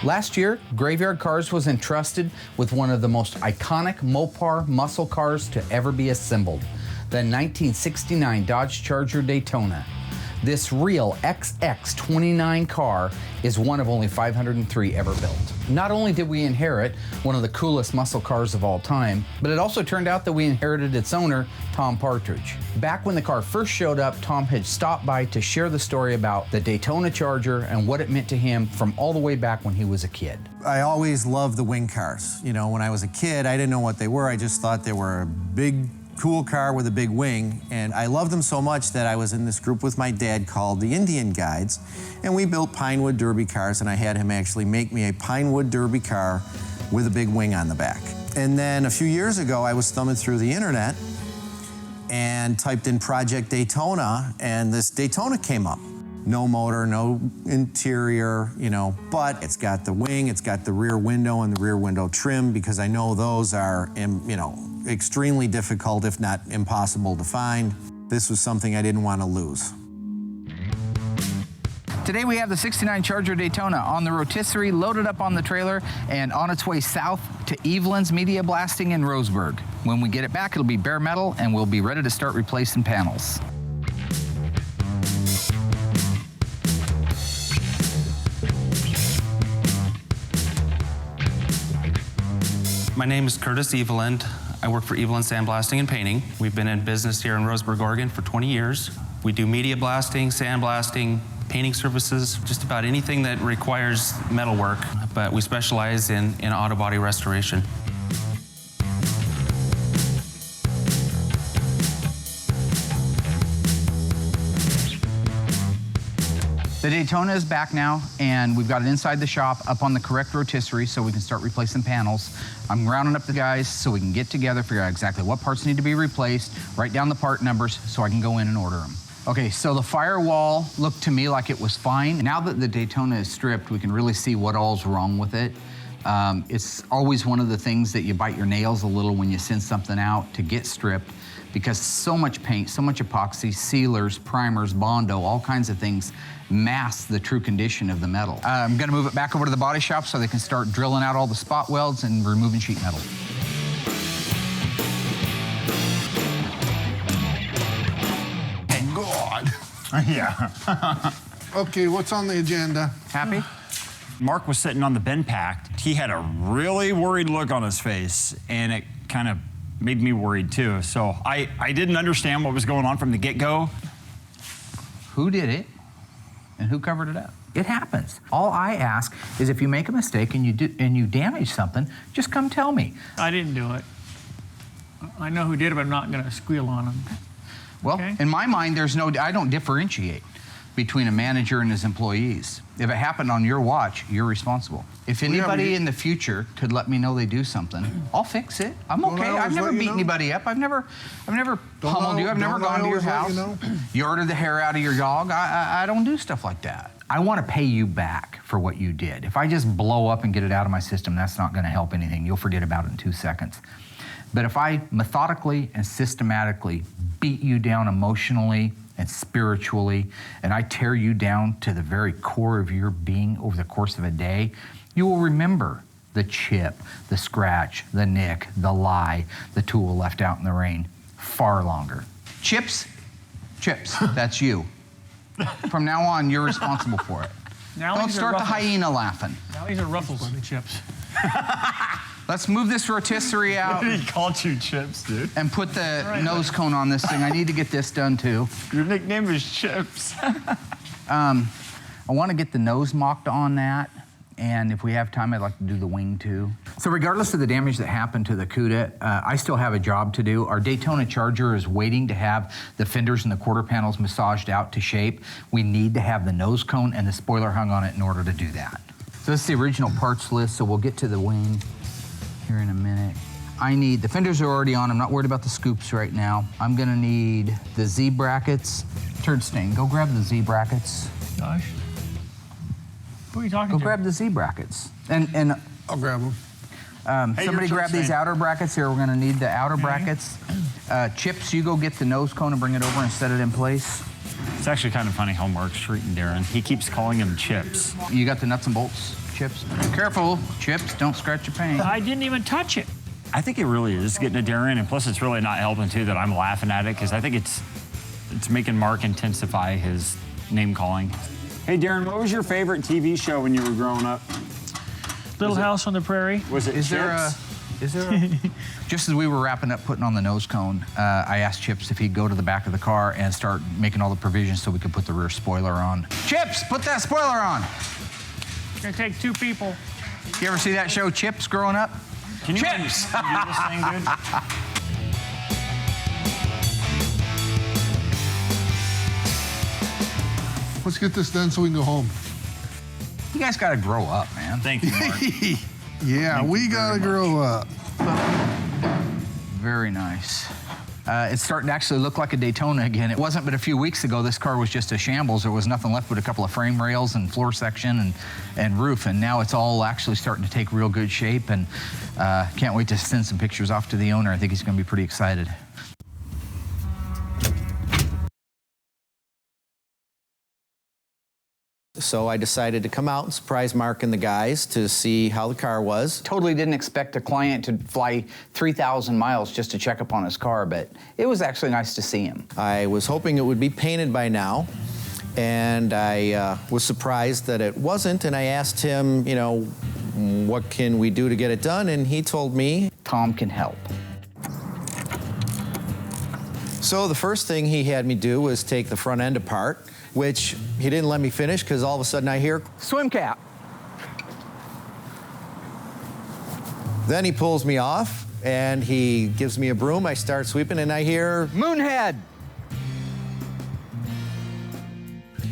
Last year, Graveyard Carz was entrusted with one of the most iconic Mopar muscle cars to ever be assembled, the 1969 Dodge Charger Daytona. This real XX29 car is one of only 503 ever built. Not only did we inherit one of the coolest muscle cars of all time, but it also turned out that we inherited its owner, Tom Partridge. Back when the car first showed up, Tom had stopped by to share the story about the Daytona Charger and what it meant to him from all the way back when he was a kid. I always loved the wing cars. You know, when I was a kid, I didn't know what they were. I just thought they were a big, cool car with a big wing, and I loved them so much that I was in this group with my dad called the Indian Guides, and we built Pinewood Derby cars, and I had him actually make me a Pinewood Derby car with a big wing on the back. And then a few years ago, I was thumbing through the internet and typed in Project Daytona, and this Daytona came up. No motor, no interior, you know, but it's got the wing, it's got the rear window and the rear window trim, because I know those are, you know, extremely difficult, if not impossible to find. This was something I didn't want to lose. Today we have the 69 Charger Daytona on the rotisserie, loaded up on the trailer, and on its way south to Evelyn's Media Blasting in Roseburg. When we get it back, it'll be bare metal, and we'll be ready to start replacing panels. My name is Curtis Eveland. I work for Eveland Sandblasting and Painting. We've been in business here in Roseburg, Oregon for 20 years. We do media blasting, sandblasting, painting services, just about anything that requires metal work, but we specialize in auto body restoration. The Daytona is back now, and we've got it inside the shop up on the correct rotisserie so we can start replacing panels. I'm rounding up the guys so we can get together, figure out exactly what parts need to be replaced, write down the part numbers so I can go in and order them. Okay, so the firewall looked to me like it was fine. Now that the Daytona is stripped, we can really see what all's wrong with it. It's always one of the things that you bite your nails a little when you send something out to get stripped, because so much paint, so much epoxy, sealers, primers, Bondo, all kinds of things mask the true condition of the metal. I'm gonna move it back over to the body shop so they can start drilling out all the spot welds and removing sheet metal. Thank God. Yeah. Okay, what's on the agenda? Happy? Mark was sitting on the bin pack. He had a really worried look on his face, and it kind of made me worried too. So I didn't understand what was going on from the get-go. Who did it and who covered it up? It happens. All I ask is if you make a mistake and you damage something, just come tell me. I didn't do it. I know who did it, but I'm not gonna squeal on him. Well, Okay. in my mind, I don't differentiate between a manager and his employees. If it happened on your watch, you're responsible. If anybody in the future could let me know they do something, I'll fix it. I'm okay. I've never beat anybody up. I've never pummeled you. I've never gone to your house. You ordered the hair out of your dog. I don't do stuff like that. I want to pay you back for what you did. If I just blow up and get it out of my system, that's not going to help anything. You'll forget about it in 2 seconds. But if I methodically and systematically beat you down emotionally and spiritually, and I tear you down to the very core of your being over the course of a day, you will remember the chip, the scratch, the nick, the lie, the tool left out in the rain far longer. Chips, that's you. From now on, you're responsible for it. Now Don't start the hyena laughing. Now these are Ruffles chips. Let's move this rotisserie out. He called you Chips, dude. And put the nose cone on this thing. I need to get this done too. Your nickname is Chips. I want to get the nose mocked on that. And if we have time, I'd like to do the wing too. So regardless of the damage that happened to the CUDA, I still have a job to do. Our Daytona Charger is waiting to have the fenders and the quarter panels massaged out to shape. We need to have the nose cone and the spoiler hung on it in order to do that. So this is the original parts list, so we'll get to the wing here in a minute. The fenders are already on. I'm not worried about the scoops right now. I'm gonna need the Z brackets. Turd stain, go grab the Z brackets. Gosh. Who are you talking Go to? grab the Z brackets. And I'll grab them. somebody grab these outer brackets here. We're gonna need the outer brackets. Chips, you go get the nose cone and bring it over and set it in place. It's actually kind of funny how Mark's treating Darren. He keeps calling him Chips. You got the nuts and bolts, Chips. Careful, Chips, don't scratch your paint. I didn't even touch it. I think it really is getting a Darren, and plus it's really not helping too that I'm laughing at it because I think it's making Mark intensify his name calling. Hey Darren, what was your favorite TV show when you were growing up? Little House on the Prairie. Was it Is there a... Just as we were wrapping up putting on the nose cone, I asked Chips if he'd go to the back of the car and start making all the provisions so we could put the rear spoiler on. Chips, put that spoiler on. It's gonna take 2 people. You ever see that show, Chips, growing up? Can you Chips! do this thing, dude? Let's get this done so we can go home. You guys got to grow up, man. Thank you, Mark. Yeah, we gotta grow up. Very nice. It's starting to actually look like a Daytona again. It wasn't but a few weeks ago this car was just a shambles. There was nothing left but a couple of frame rails and floor section and roof, and now it's all actually starting to take real good shape, and can't wait to send some pictures off to the owner. I think he's going to be pretty excited. So I decided to come out and surprise Mark and the guys to see how the car was. Totally didn't expect a client to fly 3,000 miles just to check up on his car, but it was actually nice to see him. I was hoping it would be painted by now, and I was surprised that it wasn't, and I asked him, you know, what can we do to get it done, and he told me Tom can help. So the first thing he had me do was take the front end apart, which he didn't let me finish because all of a sudden I hear Swim cap. Then he pulls me off and he gives me a broom. I start sweeping and I hear Moonhead.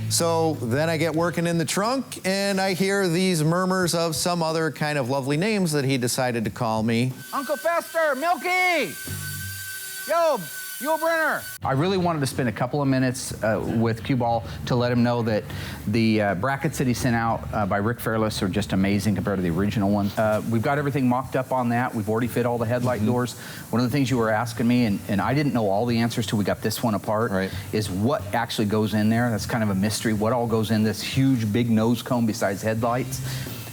So then I get working in the trunk and I hear these murmurs of some other kind of lovely names that he decided to call me. Uncle Fester, Milky. Yo, Yul Brenner. I really wanted to spend a couple of minutes with Cue Ball to let him know that the brackets that he sent out by Rick Fairless are just amazing compared to the original ones. We've got everything mocked up on that. We've already fit all the headlight doors. One of the things you were asking me, and I didn't know all the answers till we got this one apart, is what actually goes in there. That's kind of a mystery. What all goes in this huge big nose cone besides headlights?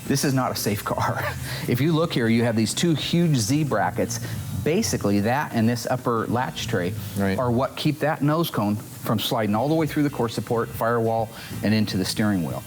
This is not a safe car. If you look here, you have these two huge Z brackets. Basically, that and this upper latch tray are what keep that nose cone from sliding all the way through the core support, firewall, and into the steering wheel.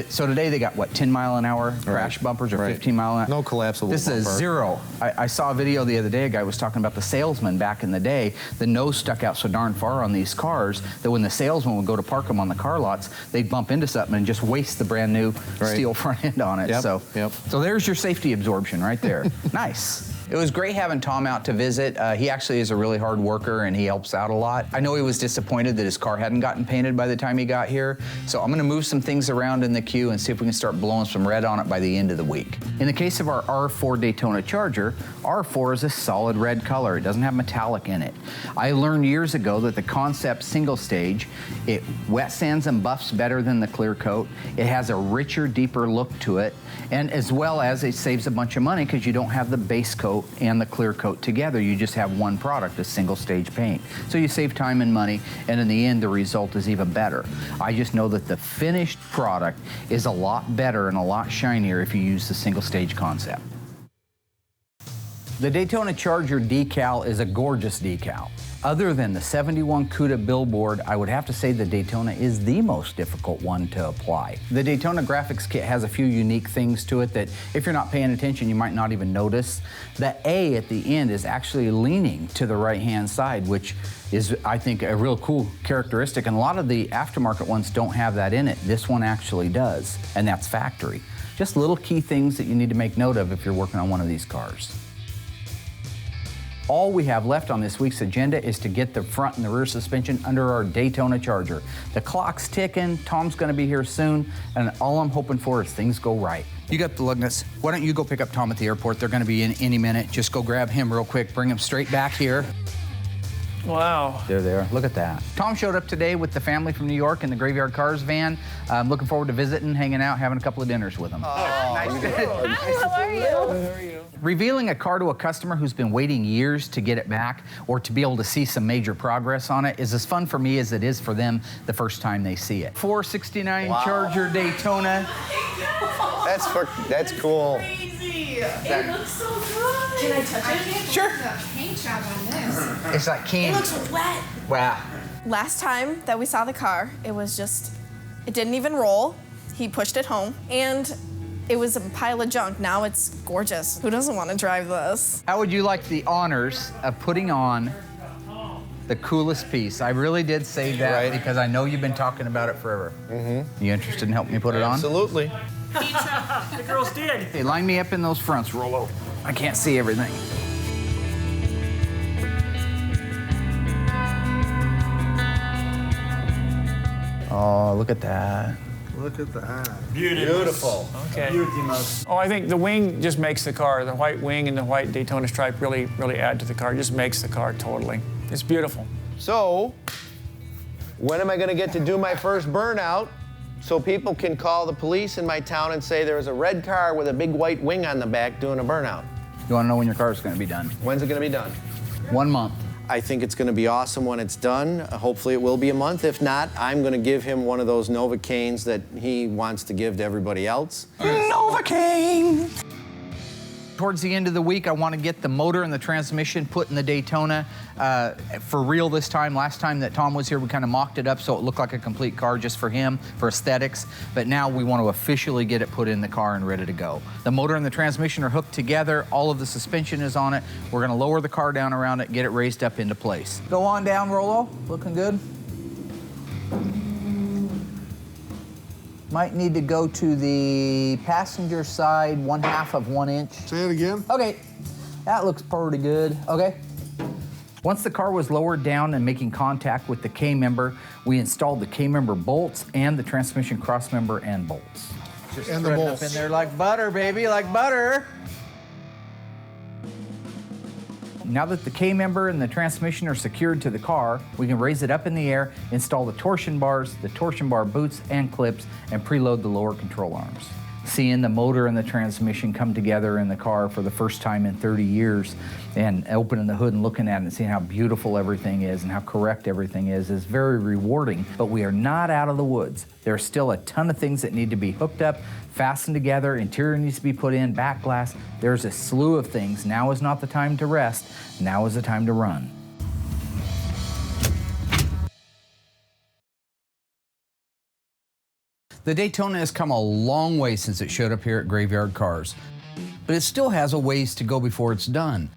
So today they got, what, 10-mile-an-hour crash bumpers or 15-mile-an-hour? No collapsible This is bumper. zero. I saw a video the other day, a guy was talking about the salesman back in the day. The nose stuck out so darn far on these cars that when the salesman would go to park them on the car lots, they'd bump into something and just waste the brand new steel front end on it. So there's your safety absorption right there. Nice. It was great having Tom out to visit. He actually is a really hard worker and he helps out a lot. I know he was disappointed that his car hadn't gotten painted by the time he got here, so I'm gonna move some things around in the queue and see if we can start blowing some red on it by the end of the week. In the case of our R4 Daytona Charger, R4 is a solid red color. It doesn't have metallic in it. I learned years ago that the Concept single stage, it wet sands and buffs better than the clear coat. It has a richer, deeper look to it, and as well as it saves a bunch of money because you don't have the base coat and the clear coat together. You just have one product, a single stage paint. So you save time and money, and in the end, the result is even better. I just know that the finished product is a lot better and a lot shinier if you use the single stage concept. The Daytona Charger decal is a gorgeous decal. Other than the 71 CUDA billboard, I would have to say the Daytona is the most difficult one to apply. The Daytona Graphics Kit has a few unique things to it that if you're not paying attention, you might not even notice. The A at the end is actually leaning to the right-hand side, which is, I think, a real cool characteristic, and a lot of the aftermarket ones don't have that in it. This one actually does, and that's factory. Just little key things that you need to make note of if you're working on one of these cars. All we have left on this week's agenda is to get the front and the rear suspension under our Daytona Charger. The clock's ticking, Tom's gonna be here soon, and all I'm hoping for is things go right. You got the lug nuts. Why don't you go pick up Tom at the airport? They're gonna be in any minute. Just go grab him real quick, bring him straight back here. Wow. There they are. Look at that. Tom showed up today with the family from New York in the Graveyard Cars van. I'm looking forward to visiting, hanging out, having a couple of dinners with them. Hi, how are you? Revealing a car to a customer who's been waiting years to get it back or to be able to see some major progress on it is as fun for me as it is for them the first time they see it. 469 Charger Daytona. That's cool. Crazy. It looks so good. Can I touch it? Sure. The paint job on this. It's like candy. It looks wet. Wow. Last time that we saw the car, it didn't even roll. He pushed it home, and it was a pile of junk. Now it's gorgeous. Who doesn't want to drive this? How would you like the honors of putting on the coolest piece? I really did say that because I know you've been talking about it forever. You interested in helping me put it on? Absolutely. The girls did. Hey, line me up in those fronts, Rollo. I can't see everything. Oh, look at that. Look at that. Beautiful. Okay. Oh, I think the wing just makes the car. The white wing and the white Daytona stripe really add to the car. It just makes the car totally. It's beautiful. So, when am I going to get to do my first burnout so people can call the police in my town and say there was a red car with a big white wing on the back doing a burnout? You want to know when your car is going to be done? When's it going to be done? 1 month. I think it's going to be awesome when it's done. Hopefully it will be a month. If not, I'm going to give him one of those Novocaines that he wants to give to everybody else. Novocaine! Towards the end of the week, I want to get the motor and the transmission put in the Daytona for real this time. Last time that Tom was here, we kind of mocked it up so it looked like a complete car just for him, for aesthetics. But now we want to officially get it put in the car and ready to go. The motor and the transmission are hooked together. All of the suspension is on it. We're going to lower the car down around it, get it raised up into place. Go on down, Rollo. Looking good. Might need to go to the passenger side 1/2 of 1 inch. Say it again. Okay, that looks pretty good. Okay. Once the car was lowered down and making contact with the K-member, we installed the K-member bolts and the transmission cross member and bolts. Just And the threading bolts. up in there like butter, baby, like butter. Now that the K-member and the transmission are secured to the car, we can raise it up in the air, install the torsion bars, the torsion bar boots and clips, and preload the lower control arms. Seeing the motor and the transmission come together in the car for the first time in 30 years and opening the hood and looking at it and seeing how beautiful everything is and how correct everything is very rewarding, but we are not out of the woods. There are still a ton of things that need to be hooked up, fastened together, interior needs to be put in, back glass. There's a slew of things. Now is not the time to rest. Now is the time to run. The Daytona has come a long way since it showed up here at Graveyard Cars, but it still has a ways to go before it's done.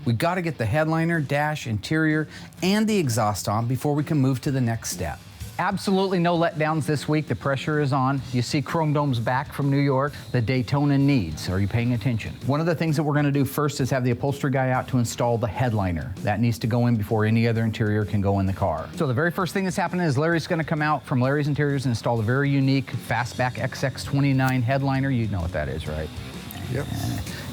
We've got to get the headliner, dash, interior, and the exhaust on before we can move to the next step. Absolutely no letdowns this week. The pressure is on. You see Chrome Dome's back from New York. The Daytona needs. Are you paying attention? One of the things that we're going to do first is have the upholstery guy out to install the headliner. That needs to go in before any other interior can go in the car. So the very first thing that's happening is Larry's going to come out from Larry's Interiors and install the very unique Fastback XX29 headliner. You know what that is, right? Yep.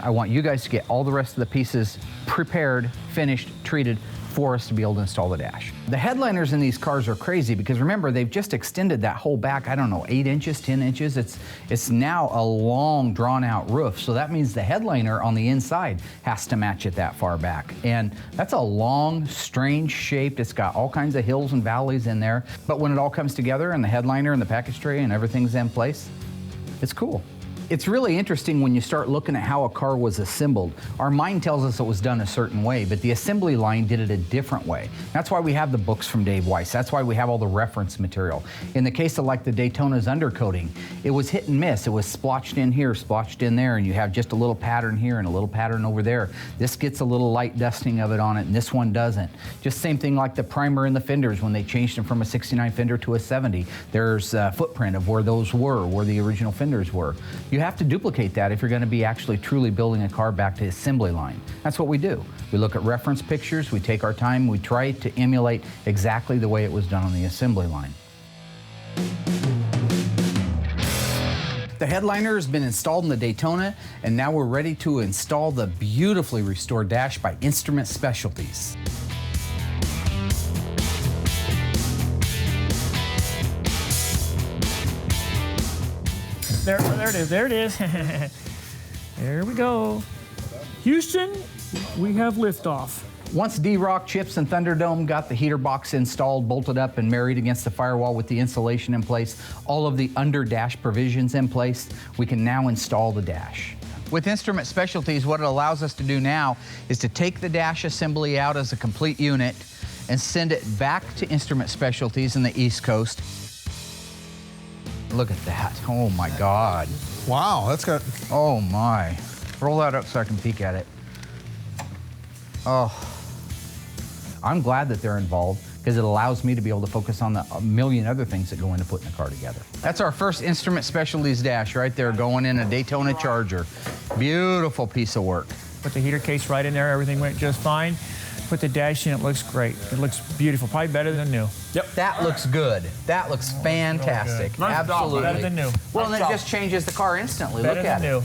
I want you guys to get all the rest of the pieces prepared, finished, treated for us to be able to install the dash. The headliners in these cars are crazy because remember, they've just extended that whole back, I don't know, 8 inches, 10 inches. It's now a long, drawn out roof. So that means the headliner on the inside has to match it that far back. And that's a long, strange shape. It's got all kinds of hills and valleys in there. But when it all comes together and the headliner and the package tray and everything's in place, it's cool. It's really interesting when you start looking at how a car was assembled. Our mind tells us it was done a certain way, but the assembly line did it a different way. That's why we have the books from Dave Weiss. That's why we have all the reference material. In the case of like the Daytona's undercoating, it was hit and miss. It was splotched in here, splotched in there, and you have just a little pattern here and a little pattern over there. This gets a little light dusting of it on it, and this one doesn't. Just same thing like the primer and the fenders when they changed them from a 69 fender to a 70. There's a footprint of where those were, where the original fenders were. You have to duplicate that if you're going to be actually truly building a car back to assembly line. That's what we do. We look at reference pictures, we take our time, we try to emulate exactly the way it was done on the assembly line. The headliner has been installed in the Daytona, and now we're ready to install the beautifully restored dash by Instrument Specialties. there it is. There it is. There we go. Houston, we have liftoff. Once D-Rock, Chips, and Thunderdome got the heater box installed, bolted up, and married against the firewall with the insulation in place, all of the under-dash provisions in place, we can now install the dash. With Instrument Specialties, what it allows us to do now is to take the dash assembly out as a complete unit and send it back to Instrument Specialties in the East Coast. Look at that. Oh my God. Wow, that's got. Oh my. Roll that up so I can peek at it. Oh. I'm glad that they're involved because it allows me to be able to focus on the a million other things that go into putting a car together. That's our first Instrument Specialties dash right there, going in a Daytona Charger. Beautiful piece of work. Put the heater case right in there, everything went just fine. Put the dash in, it looks great. It looks beautiful, probably better than new. Yep. That looks good. That looks fantastic. Nice job, Absolutely. better than new. Well, Nice then it job. just changes the car instantly. Better Look at than it. new.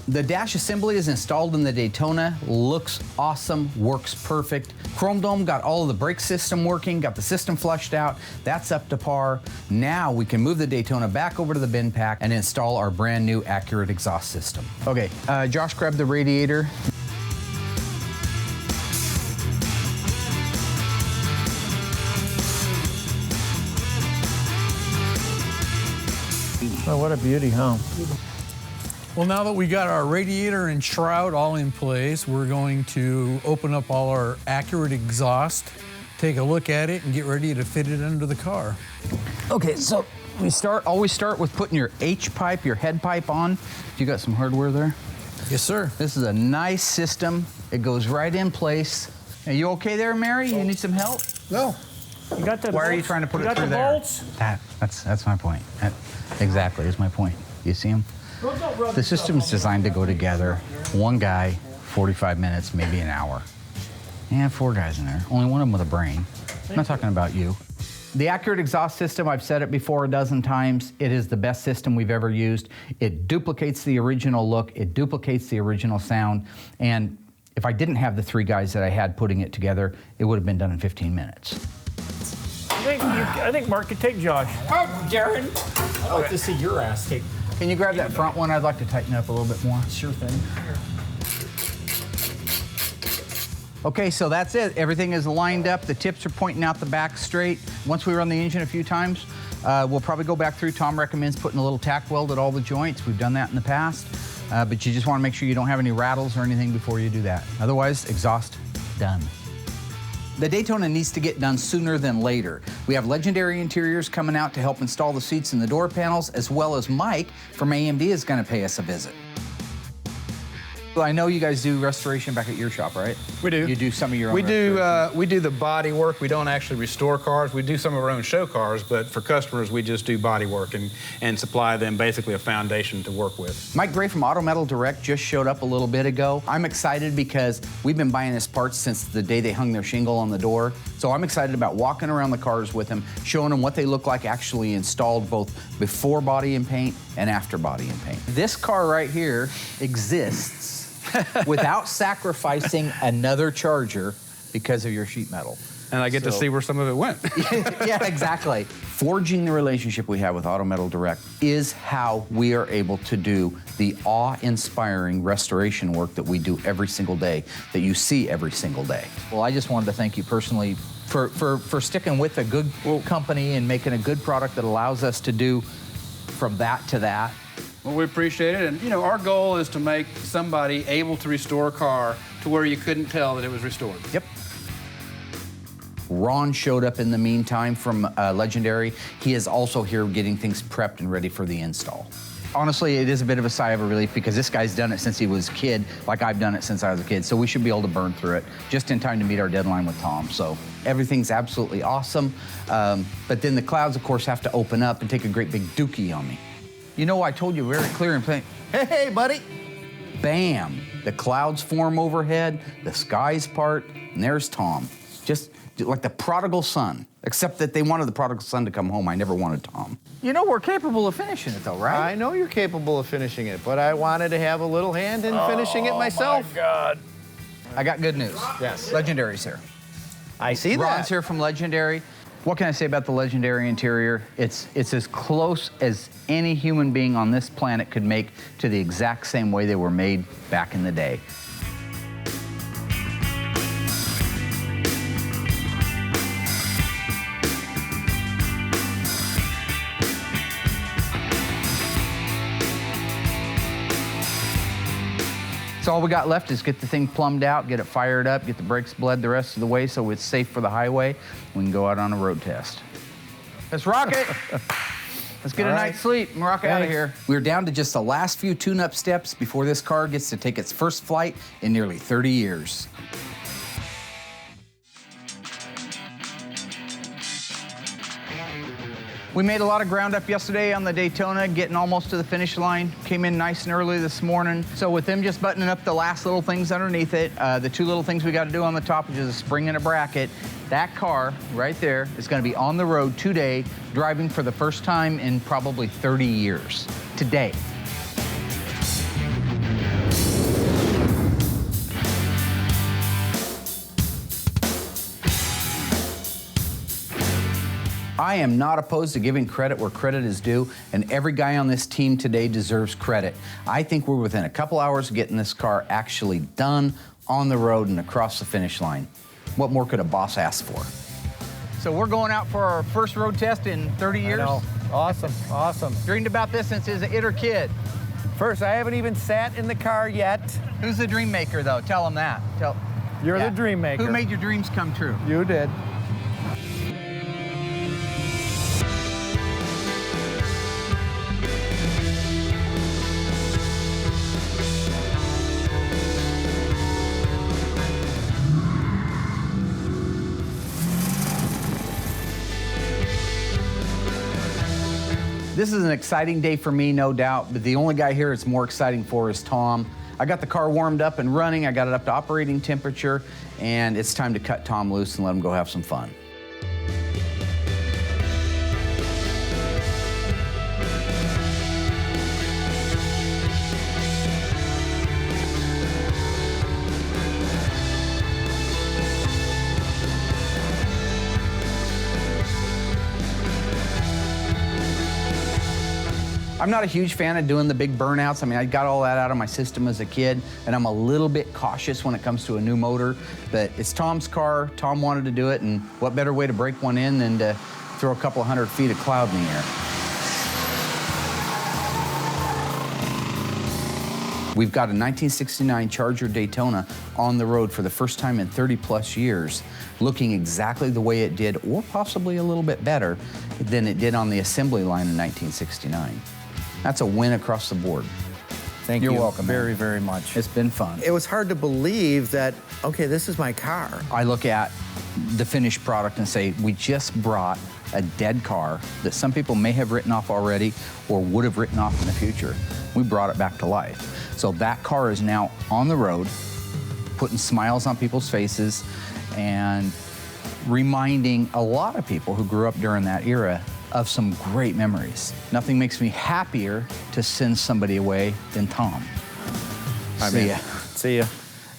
The dash assembly is installed in the Daytona, looks awesome, works perfect. Chrome Dome got all of the brake system working, got the system flushed out, that's up to par. Now we can move the Daytona back over to the bin pack and install our brand new accurate exhaust system. Okay, Josh, grab the radiator. Oh, what a beauty, huh? Well, now that we got our radiator and shroud all in place, we're going to open up all our accurate exhaust, take a look at it, and get ready to fit it under the car. Okay, so we always start with putting your H-pipe, your head pipe on. You got some hardware there? Yes, sir. This is a nice system. It goes right in place. Are you okay there, Mary? You need some help? No. You got the Why are you bolts? trying to put You it got through the there? bolts? That's my point. That exactly is my point. You see them? The system's designed to go together. One guy, 45 minutes, maybe an hour. Yeah, 4 guys in there. Only one of them with a brain. I'm not talking about you. The accurate exhaust system, I've said it before a dozen times, it is the best system we've ever used. It duplicates the original look, it duplicates the original sound, and if I didn't have the 3 guys that I had putting it together, it would have been done in 15 minutes. I think Mark could take Josh. Oh, Darren. I'd like to see your ass take. Can you grab that front one? I'd like to tighten it up a little bit more. Sure thing. Okay, so that's it. Everything is lined up. The tips are pointing out the back straight. Once we run the engine a few times, we'll probably go back through. Tom recommends putting a little tack weld at all the joints. We've done that in the past, but you just want to make sure you don't have any rattles or anything before you do that. Otherwise, exhaust, done. The Daytona needs to get done sooner than later. We have Legendary Interiors coming out to help install the seats and the door panels, as well as Mike from AMD is going to pay us a visit. Well, I know you guys do restoration back at your shop, right? We do. You do some of your own We do the body work. We don't actually restore cars. We do some of our own show cars, but for customers, we just do body work and supply them basically a foundation to work with. Mike Gray from Auto Metal Direct just showed up a little bit ago. I'm excited because we've been buying his parts since the day they hung their shingle on the door. So I'm excited about walking around the cars with him, showing them what they look like actually installed both before body and paint and after body and paint. This car right here exists without sacrificing another Charger because of your sheet metal. And I get to see where some of it went. Yeah, exactly. Forging the relationship we have with Auto Metal Direct is how we are able to do the awe-inspiring restoration work that we do every single day, that you see every single day. Well, I just wanted to thank you personally for sticking with a good company and making a good product that allows us to do from that to that. Well, we appreciate it. And, you know, our goal is to make somebody able to restore a car to where you couldn't tell that it was restored. Yep. Ron showed up in the meantime from Legendary. He is also here getting things prepped and ready for the install. Honestly, it is a bit of a sigh of relief because this guy's done it since he was a kid, like I've done it since I was a kid. So we should be able to burn through it just in time to meet our deadline with Tom. So everything's absolutely awesome. But then the clouds, of course, have to open up and take a great big dookie on me. You know, I told you very clear and plain, hey, buddy. Bam, the clouds form overhead, the skies part, and there's Tom. Just like the prodigal son, except that they wanted the prodigal son to come home. I never wanted Tom. You know, we're capable of finishing it though, right? I know you're capable of finishing it, but I wanted to have a little hand in finishing it myself. Oh my God. I got good news. Yes. Legendary's here. I see that. Ron's here from Legendary. What can I say about the Legendary interior? It's as close as any human being on this planet could make to the exact same way they were made back in the day. So all we got left is get the thing plumbed out, get it fired up, get the brakes bled the rest of the way so it's safe for the highway. We can go out on a road test. Let's rock it. Let's get a night's sleep and rock out of here. We're down to just the last few tune-up steps before this car gets to take its first flight in nearly 30 years. We made a lot of ground up yesterday on the Daytona, getting almost to the finish line. Came in nice and early this morning. So with them just buttoning up the last little things underneath it, the two little things we got to do on the top, which is a spring and a bracket, that car right there is going to be on the road today, driving for the first time in probably 30 years. Today. I am not opposed to giving credit where credit is due, and every guy on this team today deserves credit. I think we're within a couple hours of getting this car actually done, on the road, and across the finish line. What more could a boss ask for? So we're going out for our first road test in 30 years. I know. Awesome, awesome. Dreamed about this since he was an itter kid. First, I haven't even sat in the car yet. Who's the dream maker, though? Tell him that. You're the dream maker. Who made your dreams come true? You did. This is an exciting day for me, no doubt, but the only guy here it's more exciting for is Tom. I got the car warmed up and running, I got it up to operating temperature, and it's time to cut Tom loose and let him go have some fun. I'm not a huge fan of doing the big burnouts. I mean, I got all that out of my system as a kid, and I'm a little bit cautious when it comes to a new motor, but it's Tom's car. Tom wanted to do it, and what better way to break one in than to throw a couple of 100 feet of cloud in the air. We've got a 1969 Charger Daytona on the road for the first time in 30 plus years, looking exactly the way it did, or possibly a little bit better than it did on the assembly line in 1969. That's a win across the board. Thank you. You're welcome. Very, very much. It's been fun. It was hard to believe that, okay, this is my car. I look at the finished product and say, we just brought a dead car that some people may have written off already or would have written off in the future. We brought it back to life. So that car is now on the road, putting smiles on people's faces and reminding a lot of people who grew up during that era of some great memories. Nothing makes me happier to send somebody away than Tom. See ya. See ya.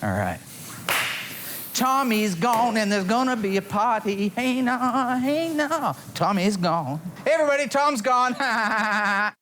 All right. Tommy's gone and there's gonna be a party. Hey, no, hey, no. Tommy's gone. Hey, everybody, Tom's gone.